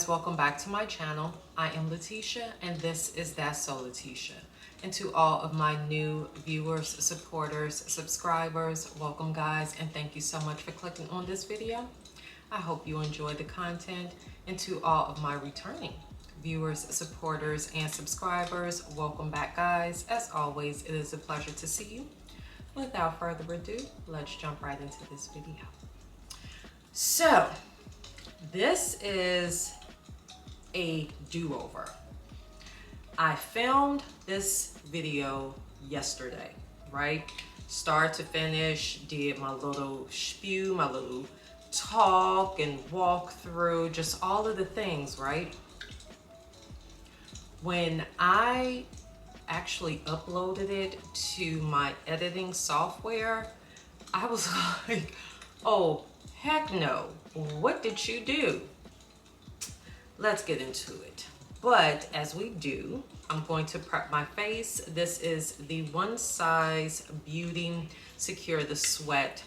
guys, welcome back to my channel. I am Letitia and this is That's So Letitia. And to all of my new viewers, supporters, subscribers, welcome guys, and thank you so much for clicking on this video. I hope you enjoyed the content. And to all of my returning viewers, supporters, and subscribers, welcome back guys. As always, it is a pleasure to see you. Without further ado, let's jump right into this video. So, this is a do-over. I filmed this video yesterday, right? Start to finish, did my little spew, my little talk and walk through, just all of the things, right? When I actually uploaded it to my editing software, I was like, oh, heck no. What did you do? Let's get into it. But as we do, I'm going to prep my face. This is the One Size Beauty Secure the Sweat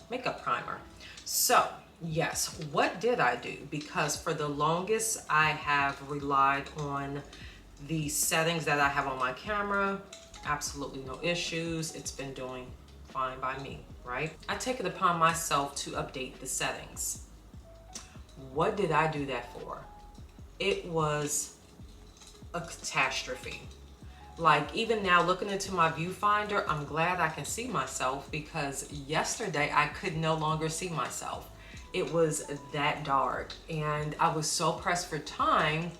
makeup primer. So yes, what did I do? Because for the longest, I have relied on the settings that I have on my camera. Absolutely no issues. It's been doing fine by me, right? I take it upon myself to update the settings. What did I do that for? It was a catastrophe. Like, even now looking into my viewfinder, I'm glad I can see myself, because yesterday I could no longer see myself. It was that dark, and I was so pressed for time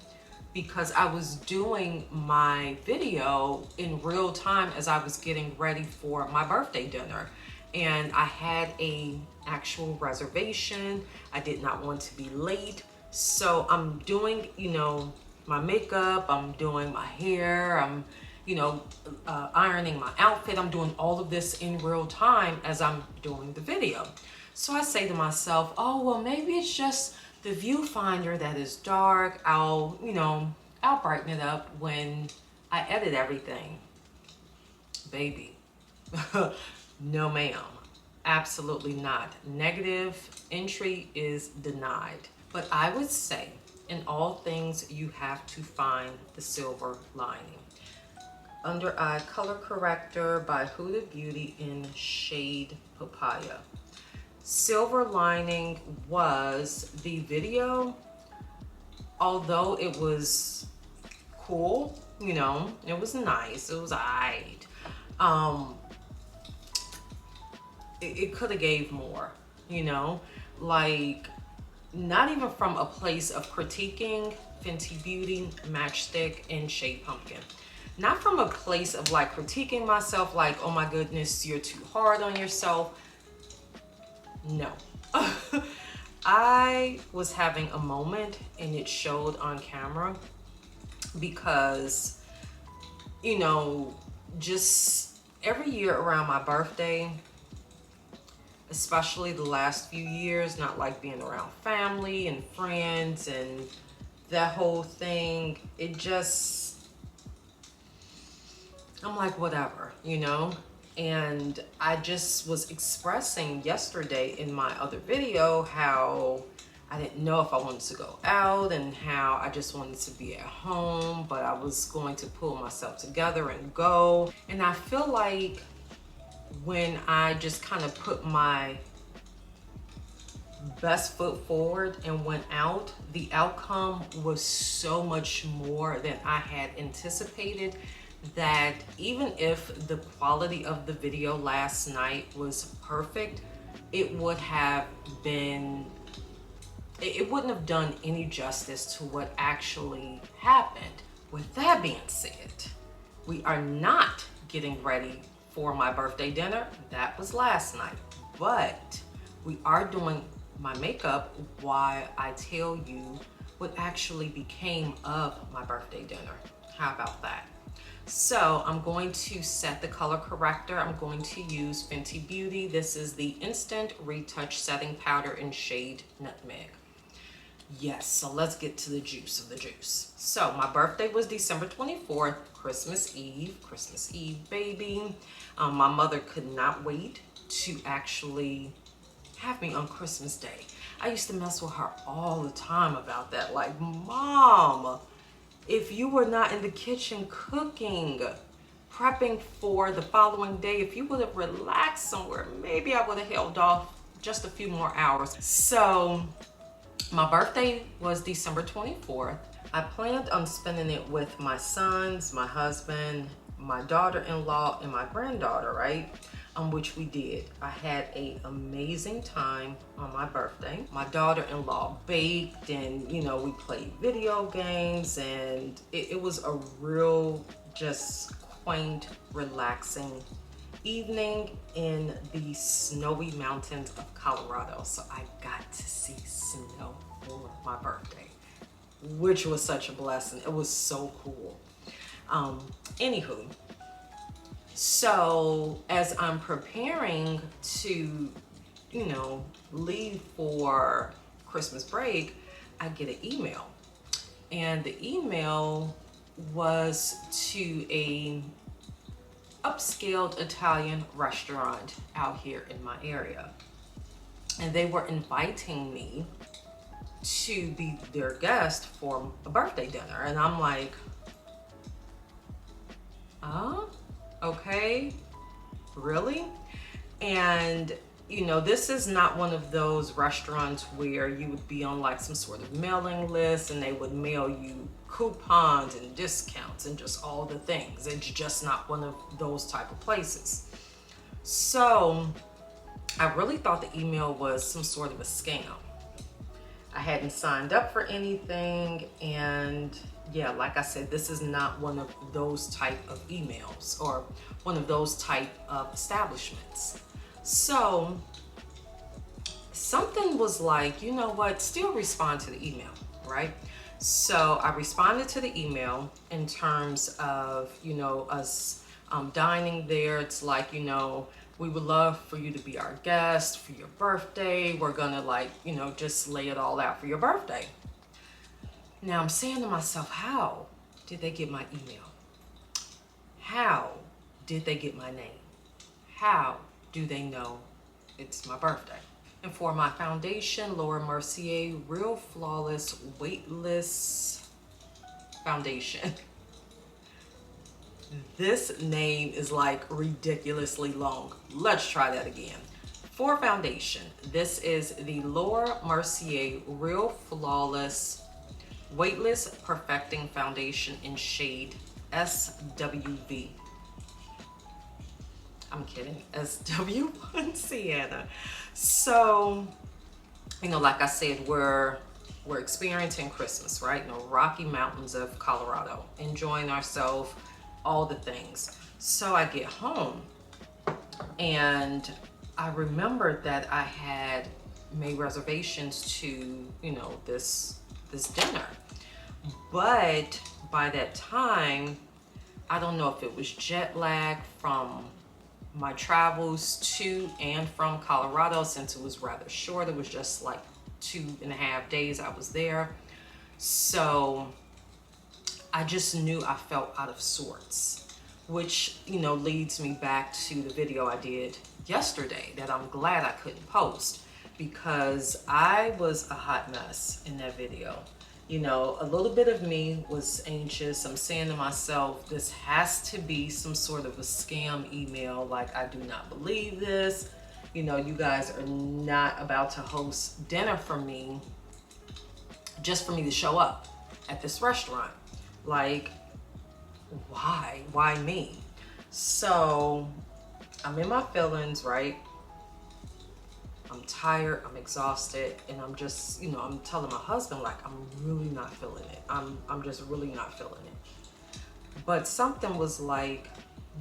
because I was doing my video in real time as I was getting ready for my birthday dinner. And I had a actual reservation. I did not want to be late. So I'm doing, my makeup, I'm doing my hair, I'm, ironing my outfit. I'm doing all of this in real time as I'm doing the video. So I say to myself, oh, well, maybe it's just the viewfinder that is dark. I'll brighten it up when I edit everything. Baby, no ma'am, absolutely not. Negative entry is denied. But I would say in all things, you have to find the silver lining. Under Eye Color Corrector by Huda Beauty in shade Papaya. Silver lining was the video, although it was cool, it was nice, it was alright. It could have gave more, like, not even from a place of critiquing Fenty Beauty, Matchstick, and Shade Pumpkin. Not from a place of like critiquing myself, like, oh my goodness, you're too hard on yourself. No. I was having a moment, and it showed on camera, because, just every year around my birthday, especially the last few years, not like being around family and friends and that whole thing, it just, I'm like, whatever, And I just was expressing yesterday in my other video how I didn't know if I wanted to go out, and how I just wanted to be at home, but I was going to pull myself together and go. And I feel like when I just kind of put my best foot forward and went out, the outcome was so much more than I had anticipated, that even if the quality of the video last night was perfect, it wouldn't have done any justice to what actually happened. With that being said, we are not getting ready for my birthday dinner. That was last night. But we are doing my makeup while I tell you what actually became of my birthday dinner. How about that? So I'm going to set the color corrector. I'm going to use Fenty Beauty. This is the Instant Retouch Setting Powder in shade Nutmeg. Yes, so let's get to the juice of the juice. So my birthday was December 24th, Christmas Eve, baby. My mother could not wait to actually have me on Christmas Day. I used to mess with her all the time about that. Like, Mom, if you were not in the kitchen cooking, prepping for the following day, if you would have relaxed somewhere, maybe I would have held off just a few more hours. So my birthday was December 24th. I planned on spending it with my sons, my husband, my daughter-in-law, and my granddaughter, right? Which we did. I had an amazing time on my birthday. My daughter-in-law baked, and you know, we played video games, and it was a real just quaint, relaxing evening in the snowy mountains of Colorado. So I got to see snow for my birthday, which was such a blessing. It was so cool. Anywho, so as I'm preparing to, you know, leave for Christmas break, I get an email. And the email was to a upscaled Italian restaurant out here in my area. And they were inviting me to be their guest for a birthday dinner. And I'm like, okay, really? And you know, this is not one of those restaurants where you would be on like some sort of mailing list and they would mail you coupons and discounts and just all the things. It's just not one of those type of places. So I really thought the email was some sort of a scam. I hadn't signed up for anything, and yeah, like I said, this is not one of those type of emails or one of those type of establishments. So something was like, you know what, still respond to the email, right? So I responded to the email in terms of, you know, us dining there. It's like, you know, we would love for you to be our guest for your birthday. We're gonna, like, you know, just lay it all out for your birthday. Now I'm saying to myself, how did they get my email? How did they get my name? How do they know it's my birthday? And for my foundation, Laura Mercier Real Flawless Weightless Foundation. This name is like ridiculously long. Let's try that again. For foundation, this is the Laura Mercier Real Flawless Weightless Perfecting Foundation in shade SWV. I'm kidding, SW1 Sienna. So, you know, like I said, we're experiencing Christmas, right? In the Rocky Mountains of Colorado, enjoying ourselves, all the things. So I get home and I remembered that I had made reservations to, you know, this dinner. But by that time, I don't know if it was jet lag from my travels to and from Colorado, since it was rather short. It was just like 2.5 days I was there. So I just knew I felt out of sorts, which, you know, leads me back to the video I did yesterday that I'm glad I couldn't post, because I was a hot mess in that video. You know, a little bit of me was anxious. I'm saying to myself, this has to be some sort of a scam email. Like, I do not believe this. You know, you guys are not about to host dinner for me just for me to show up at this restaurant. Like, why? Why me? So I'm in my feelings, right? I'm tired, I'm exhausted, and I'm just, you know, I'm telling my husband, like, I'm really not feeling it. I'm just really not feeling it. But something was like,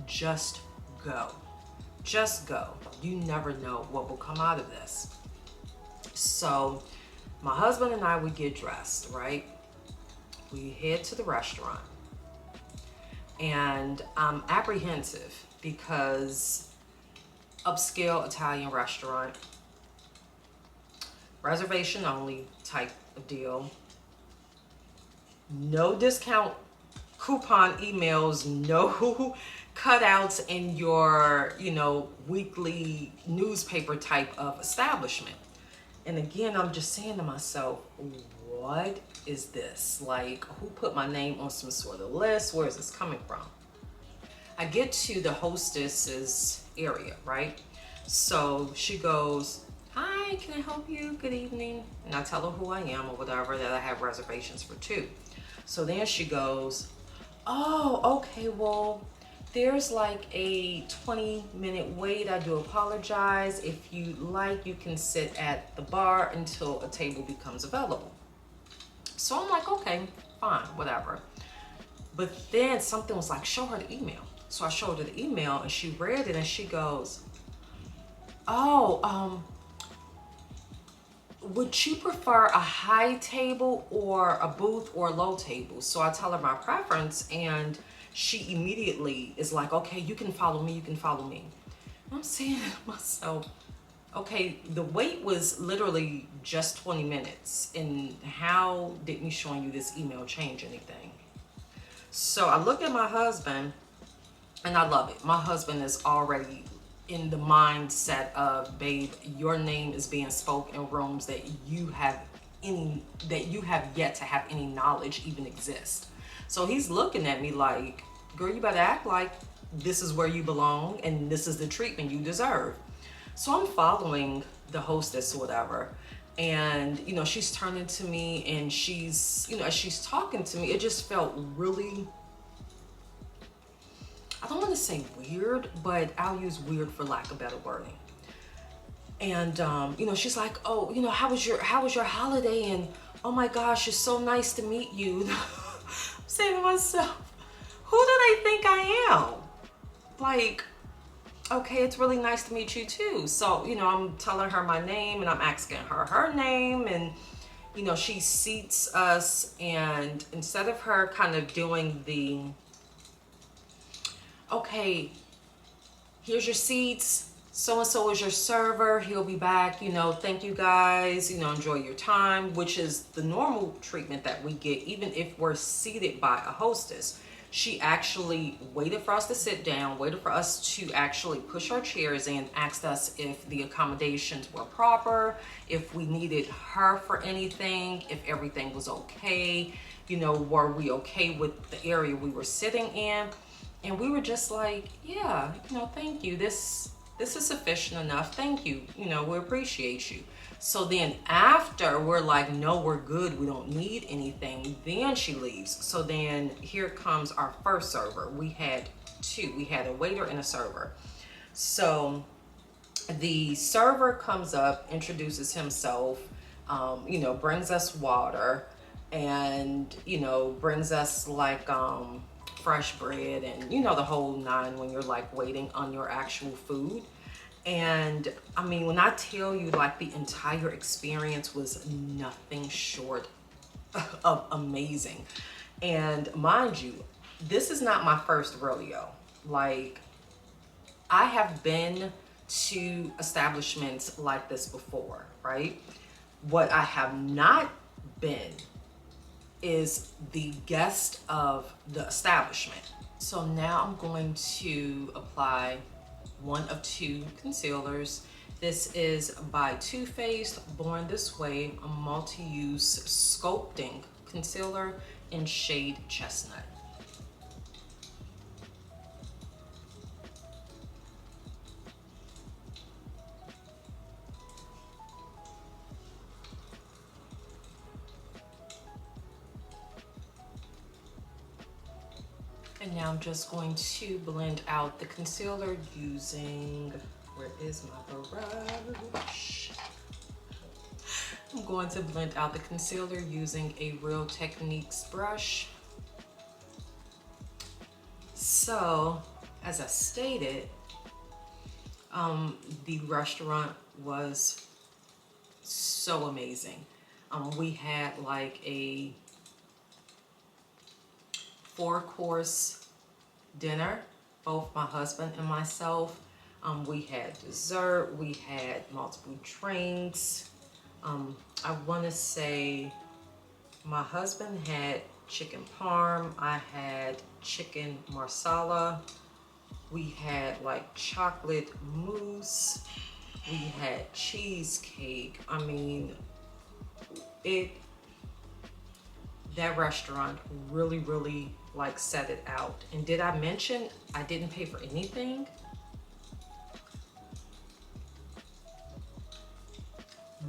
just go. Just go. You never know what will come out of this. So my husband and I, we get dressed, right? We head to the restaurant. And I'm apprehensive because upscale Italian restaurant, reservation only type of deal, no discount coupon emails, no cutouts in your, you know, weekly newspaper type of establishment. And again, I'm just saying to myself, what is this? Like, who put my name on some sort of list? Where is this coming from? I get to the hostess's area, right? So she goes, hi, can I help you? Good evening. And I tell her who I am or whatever, that I have reservations for two. So then she goes, oh, okay, well, there's like a 20-minute wait. I do apologize. If you like, you can sit at the bar until a table becomes available. So I'm like, okay, fine, whatever. But then something was like, show her the email. So I showed her the email and she read it and she goes, oh, would you prefer a high table or a booth or a low table? So I tell her my preference and she immediately is like, okay, you can follow me, you can follow me. I'm saying to myself, okay, the wait was literally just 20 minutes. And how did me showing you this email change anything? So I look at my husband and I love it. My husband is already in the mindset of, babe, your name is being spoke in rooms that you have yet to have any knowledge even exist. So he's looking at me like, girl, you better act like this is where you belong and this is the treatment you deserve. So I'm following the hostess or whatever. And, you know, she's turning to me and she's, you know, as she's talking to me, it just felt really, I don't want to say weird, but I'll use weird for lack of better wording. And, you know, she's like, oh, you know, how was your holiday? And, oh my gosh, it's so nice to meet you. I'm saying to myself, who do they think I am? Like, okay, it's really nice to meet you too. So, you know, I'm telling her my name and I'm asking her her name, and, you know, she seats us, and instead of her kind of doing the, okay, here's your seats, so-and-so is your server, he'll be back, you know, thank you guys, you know, enjoy your time, which is the normal treatment that we get even if we're seated by a hostess. She actually waited for us to sit down, waited for us to actually push our chairs in, asked us if the accommodations were proper, if we needed her for anything, if everything was okay, you know, were we okay with the area we were sitting in. And we were just like, yeah, you know, thank you. This is sufficient enough. Thank you. You know, we appreciate you. So then after we're like, no, we're good. We don't need anything. Then she leaves. So then here comes our first server. We had two. We had a waiter and a server. So the server comes up, introduces himself, you know, brings us water and, you know, brings us like, fresh bread and, you know, the whole nine when you're like waiting on your actual food. And I mean, when I tell you, like, the entire experience was nothing short of amazing. And mind you, this is not my first rodeo. Like, I have been to establishments like this before, right? What I have not been is the guest of the establishment. So now I'm going to apply one of two concealers. This is by Too Faced Born This Way, a multi-use sculpting concealer in shade Chestnut. And now I'm just going to blend out the concealer using, where is my brush? I'm going to blend out the concealer using a Real Techniques brush. So, as I stated, the restaurant was so amazing. We had like a 4-course dinner, both my husband and myself. We had dessert, we had multiple drinks. I want to say my husband had chicken parm, I had chicken marsala, we had like chocolate mousse, We had cheesecake. I mean, that restaurant really like set it out. And did I mention I didn't pay for anything?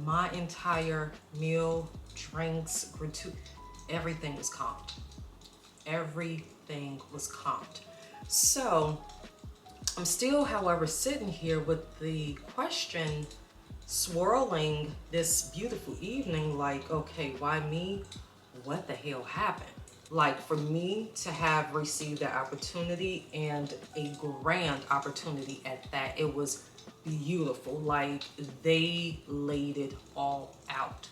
My entire meal, drinks, everything was comped. Everything was comped. So I'm still, however, sitting here with the question swirling this beautiful evening, like, okay, why me? What the hell happened? Like, for me to have received that opportunity, and a grand opportunity at that, it was beautiful. Like, they laid it all out.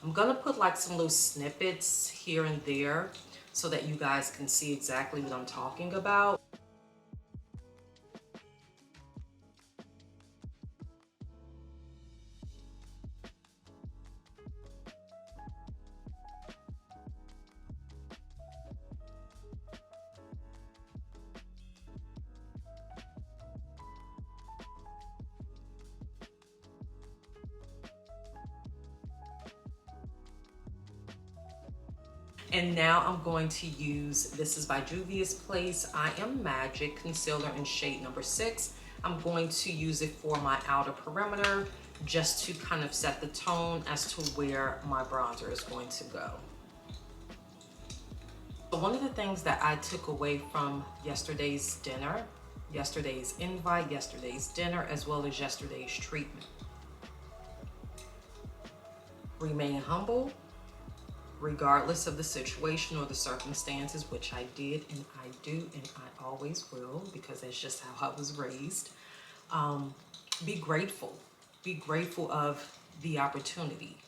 I'm gonna put like some little snippets here and there so that you guys can see exactly what I'm talking about. And now I'm going to use, this is by Juvia's Place, I Am Magic Concealer in shade number 6. I'm going to use it for my outer perimeter just to kind of set the tone as to where my bronzer is going to go. So one of the things that I took away from yesterday's dinner, yesterday's invite, yesterday's dinner, as well as yesterday's treatment: remain humble, regardless of the situation or the circumstances, which I did and I do and I always will, because that's just how I was raised. Be grateful. Be grateful of the opportunity,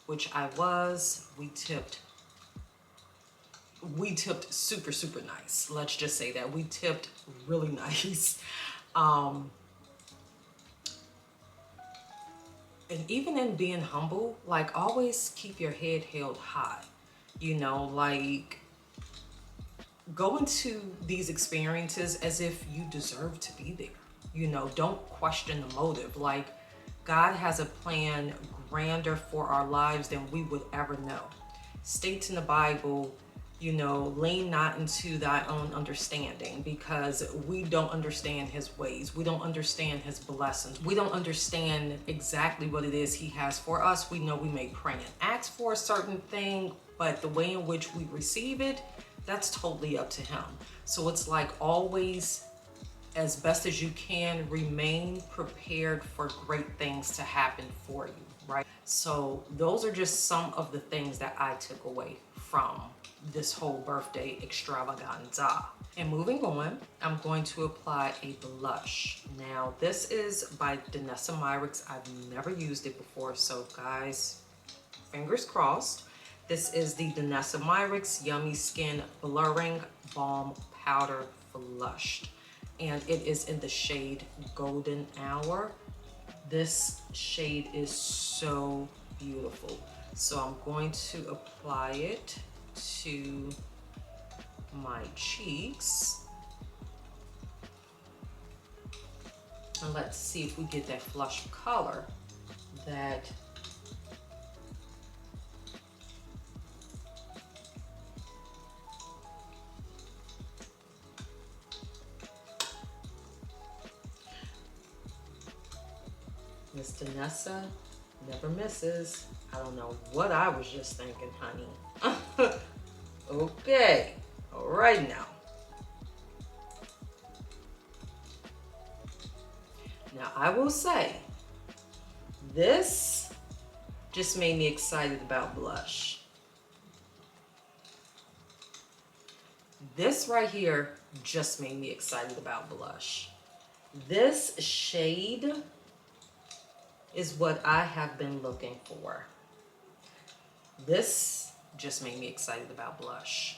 which I was. We tipped super nice. Let's just say that. We tipped really nice. And even in being humble, like, always keep your head held high. You know, like, go into these experiences as if you deserve to be there. You know, don't question the motive. Like, God has a plan grander for our lives than we would ever know. States in the Bible, you know, lean not into thy own understanding, because we don't understand his ways. We don't understand his blessings. We don't understand exactly what it is he has for us. We know we may pray and ask for a certain thing, but the way in which we receive it, that's totally up to him. So it's like, always, as best as you can, remain prepared for great things to happen for you, right? So those are just some of the things that I took away from this whole birthday extravaganza. And moving on, I'm going to apply a blush. Now, this is by Danessa Myricks. I've never used it before, so guys, fingers crossed. This is the Danessa Myricks Yummy Skin Blurring Balm Powder Blush, and it is in the shade Golden Hour. This shade is so beautiful. So I'm going to apply it to my cheeks. And let's see if we get that flush color that Miss Danessa never misses. I don't know what I was just thinking, honey. Okay, all right now. Now, I will say, this just made me excited about blush. This right here just made me excited about blush. This shade is what I have been looking for. This just made me excited about blush.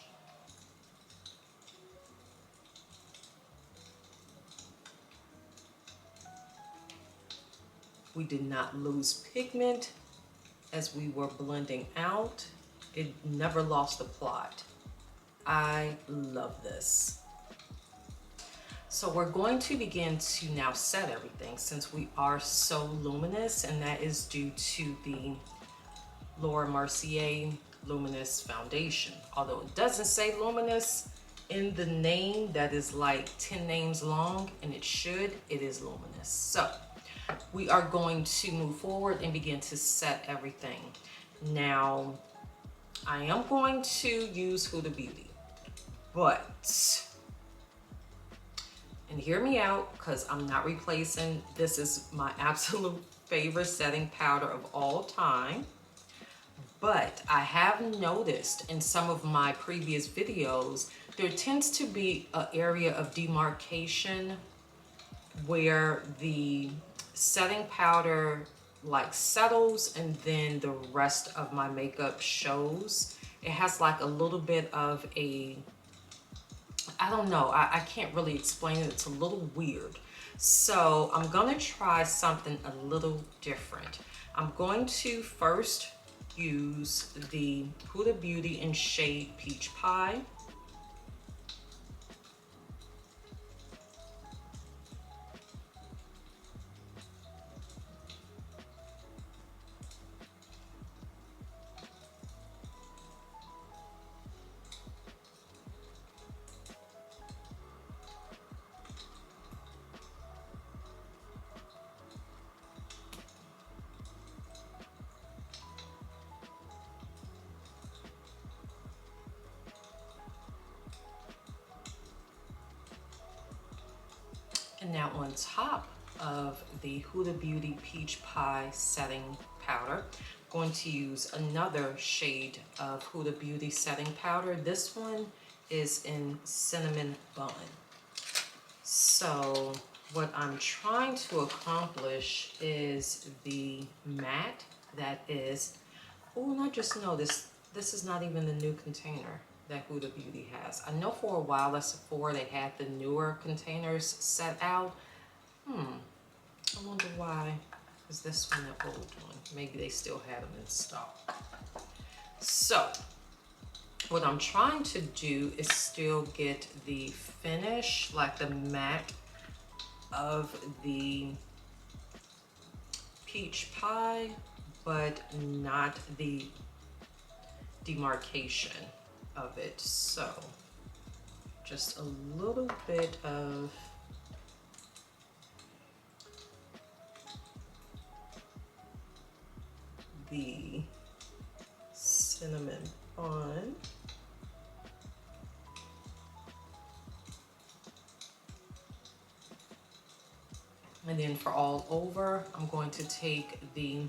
We did not lose pigment as we were blending out. It never lost the plot. I love this. So we're going to begin to now set everything since we are so luminous, and that is due to the Laura Mercier Luminous Foundation. Although it doesn't say luminous in the name, that is like 10 names long, and it is luminous. So we are going to move forward and begin to set everything. Now, I am going to use Huda Beauty, but, and hear me out, because I'm not replacing, this is my absolute favorite setting powder of all time. But I have noticed in some of my previous videos, there tends to be an area of demarcation where the setting powder like settles and then the rest of my makeup shows. It has like a little bit of a, I don't know, I can't really explain it. It's a little weird. So I'm gonna try something a little different. I'm going to first use the Huda Beauty in shade Peach Pie. And now on top of the Huda Beauty Peach Pie setting powder, I'm going to use another shade of Huda Beauty setting powder. This one is in Cinnamon Bun. So what I'm trying to accomplish is the matte that is, oh, and I just noticed this is not even the new container that Huda Beauty has. I know for a while at Sephora they had the newer containers set out. I wonder why is this one the old one? Maybe they still had them in stock. So what I'm trying to do is still get the finish, like the matte of the Peach Pie, but not the demarcation of it. So just a little bit of the Cinnamon Bun. And then for all over, I'm going to take the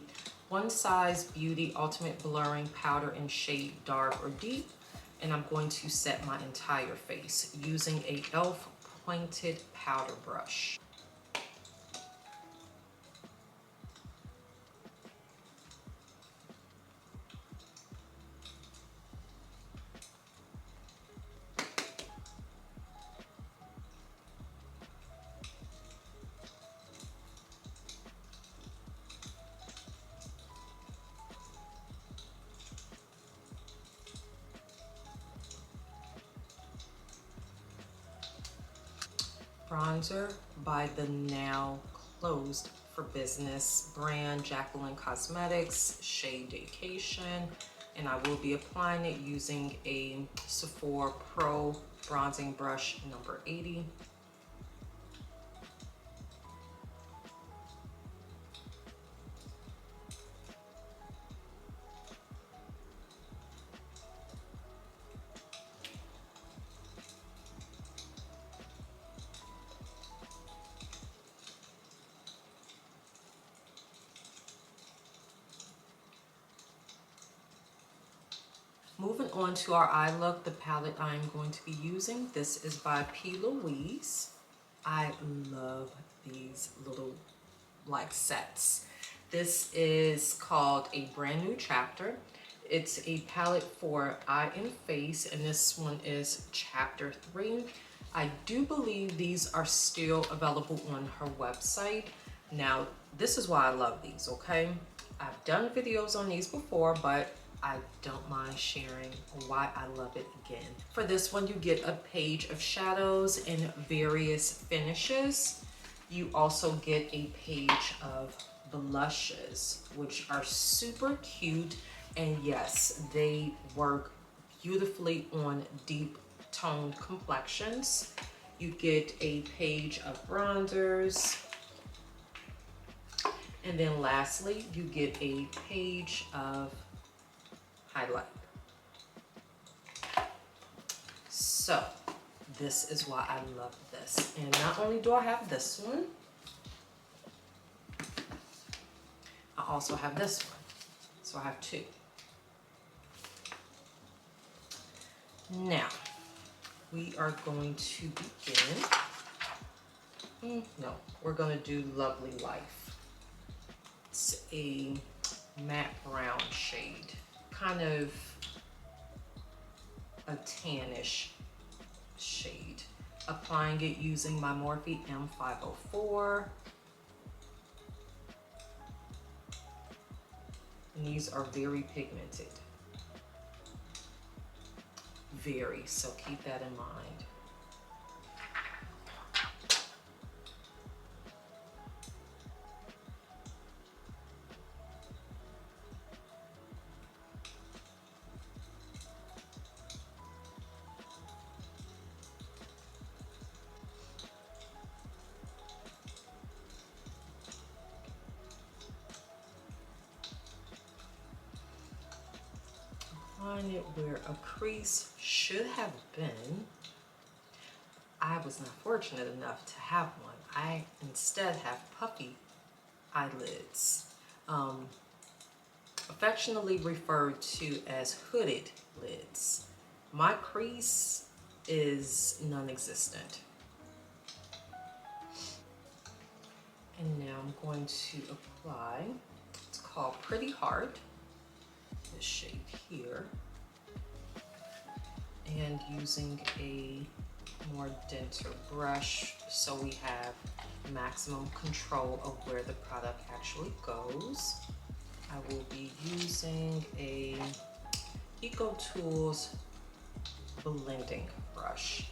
One Size Beauty Ultimate Blurring Powder in shade Dark or Deep, and I'm going to set my entire face using a e.l.f. pointed powder brush. Bronzer by the now closed for business brand Jayclyn Cosmetics, shade Daycation, and I will be applying it using a Sephora Pro bronzing brush number 80. Moving on to our eye look, the palette I'm going to be using, this is by Louise. I love these little like sets. This is called A Brand New Chapter. It's a palette for eye and face, and this one is chapter 3. I do believe these are still available on her website. Now, this is why I love these, okay? I've done videos on these before, but I don't mind sharing why I love it again. For this one, you get a page of shadows in various finishes. You also get a page of blushes, which are super cute. And yes, they work beautifully on deep toned complexions. You get a page of bronzers. And then lastly, you get a page of highlight. So this is why I love this. And not only do I have this one, I also have this one. So I have two. Now, we are going to begin. No, we're going to do Lovely Life. It's a matte brown shade, kind of a tannish shade. Applying it using my Morphe M504. And these are very pigmented. Very, so keep that in mind. Find it where a crease should have been. I was not fortunate enough to have one. I instead have puffy eyelids, affectionately referred to as hooded lids. My crease is non-existent. And now I'm going to apply, it's called Pretty Heart, this shade here, and using a more denser brush so we have maximum control of where the product actually goes. I will be using a Eco Tools blending brush.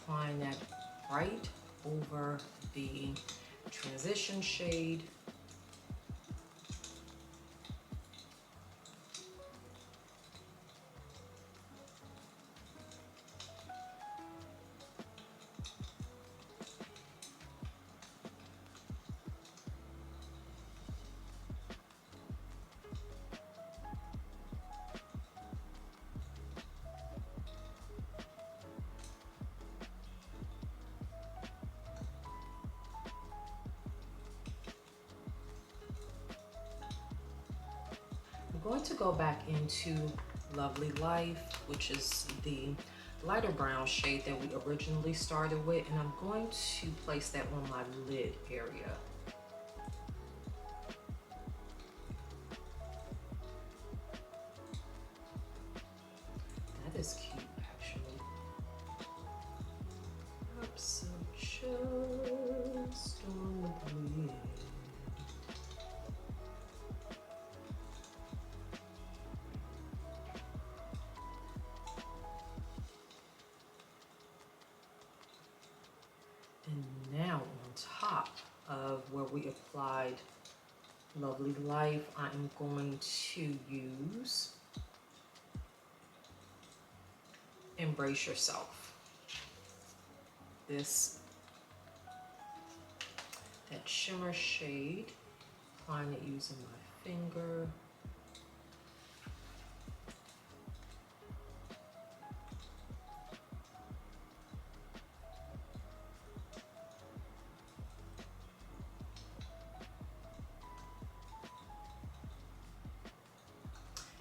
Applying that right over the transition shade. I'm going to go back into Lovely Life, which is the lighter brown shade that we originally started with, and I'm going to place that on my lid area. That is cute, actually. Up so just on the lid. And now on top of where we applied Lovely Life, I am going to use Embrace Yourself. That shimmer shade, applying it using my finger.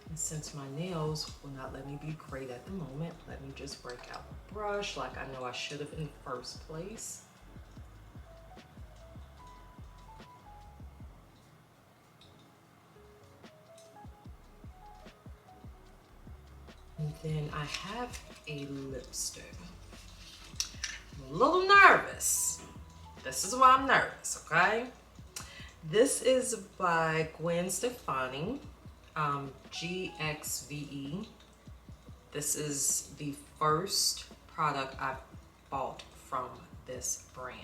And since my nails will not let me be great at the moment, let me just break out the brush like I know I should have in the first place. then I have a lipstick. I'm a little nervous. This is why I'm nervous, okay? This is by Gwen Stefani, GXVE. This is the first product I've bought from this brand.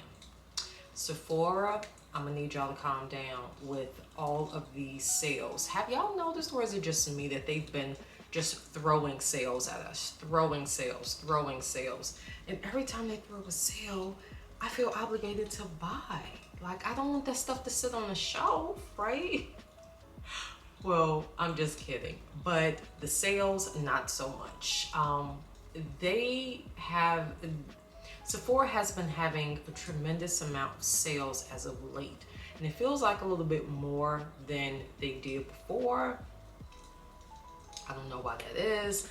Sephora, I'm gonna need y'all to calm down with all of these sales. Have y'all noticed, or is it just me, that they've been just throwing sales at us? Throwing sales. And every time they throw a sale, I feel obligated to buy. Like, I don't want that stuff to sit on the shelf, right? Well, I'm just kidding. But the sales, not so much. Sephora has been having a tremendous amount of sales as of late. And it feels like a little bit more than they did before. I don't know why that is.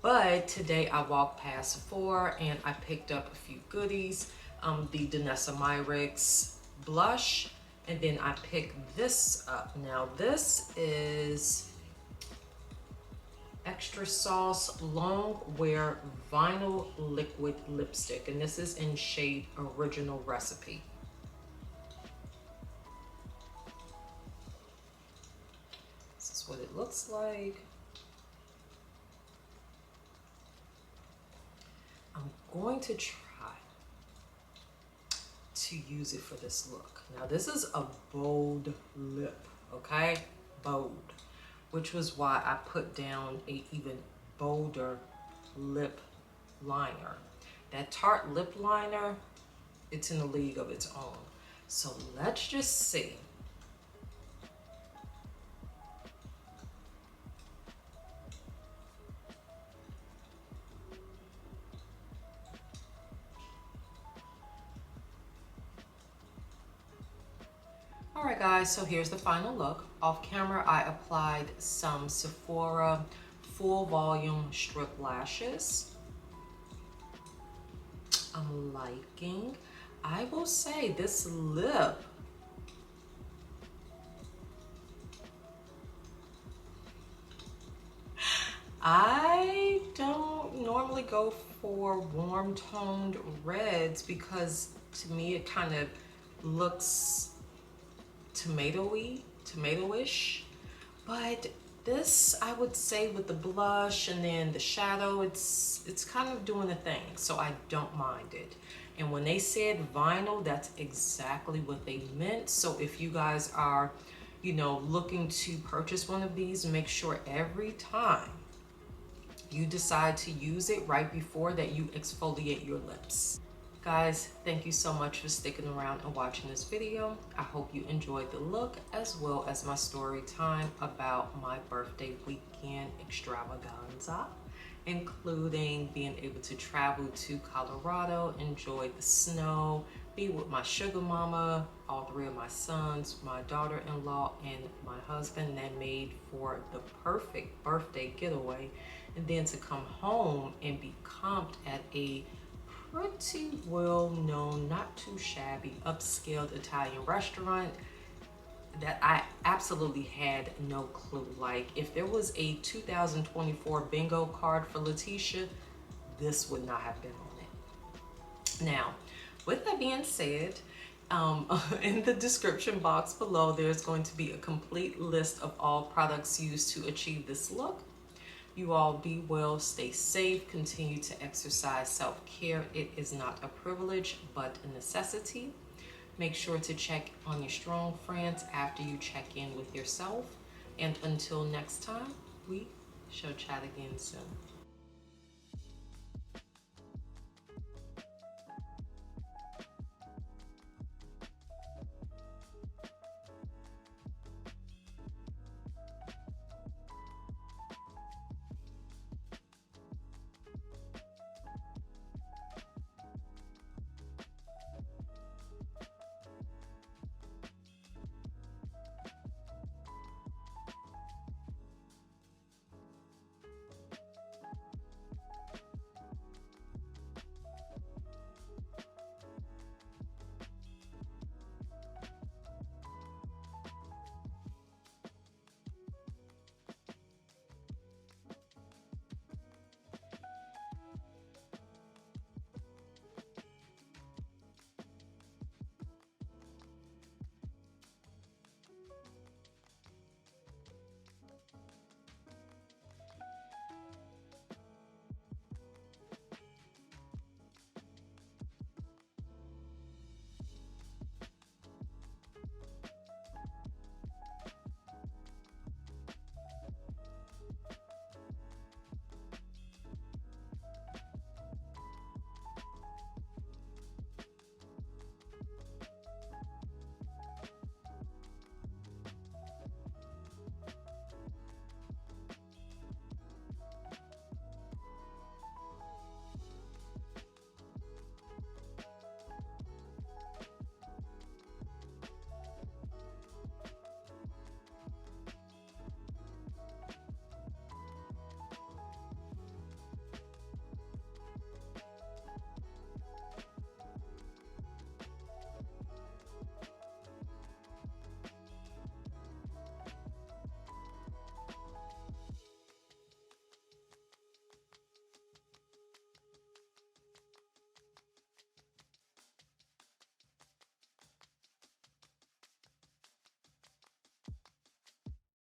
But today I walked past Sephora and I picked up a few goodies. The Danessa Myricks blush, and then I picked this up. Now this is Extra Sauce Longwear Vinyl Liquid Lipstick, and this is in shade Original Recipe. This is what it looks like. I'm going to try to use it for this look. Now this is a bold lip, okay? Bold, which was why I put down a even bolder lip liner. That Tarte lip liner, it's in a league of its own. So let's just see. All right guys, so here's the final look. Off camera, I applied some Sephora full volume strip lashes. I'm liking. I will say this lip, I don't normally go for warm toned reds because to me it kind of looks tomatoish, but this, I would say, with the blush and then the shadow, it's kind of doing the thing, so I don't mind it. And when they said vinyl, that's exactly what they meant. So if you guys are, you know, looking to purchase one of these, make sure every time you decide to use it right before that you exfoliate your lips. Guys, thank you so much for sticking around and watching this video. I hope you enjoyed the look as well as my story time about my birthday weekend extravaganza, including being able to travel to Colorado, enjoy the snow, be with my sugar mama, all three of my sons, my daughter-in-law, and my husband. That made for the perfect birthday getaway. And then to come home and be comped at a pretty well-known, not too shabby, upscaled Italian restaurant that I absolutely had no clue. Like, if there was a 2024 bingo card for Letitia, this would not have been on it. Now, with that being said, in the description box below, there's going to be a complete list of all products used to achieve this look. You all be well, stay safe, continue to exercise self-care. It is not a privilege, but a necessity. Make sure to check on your strong friends after you check in with yourself. And until next time, we shall chat again soon.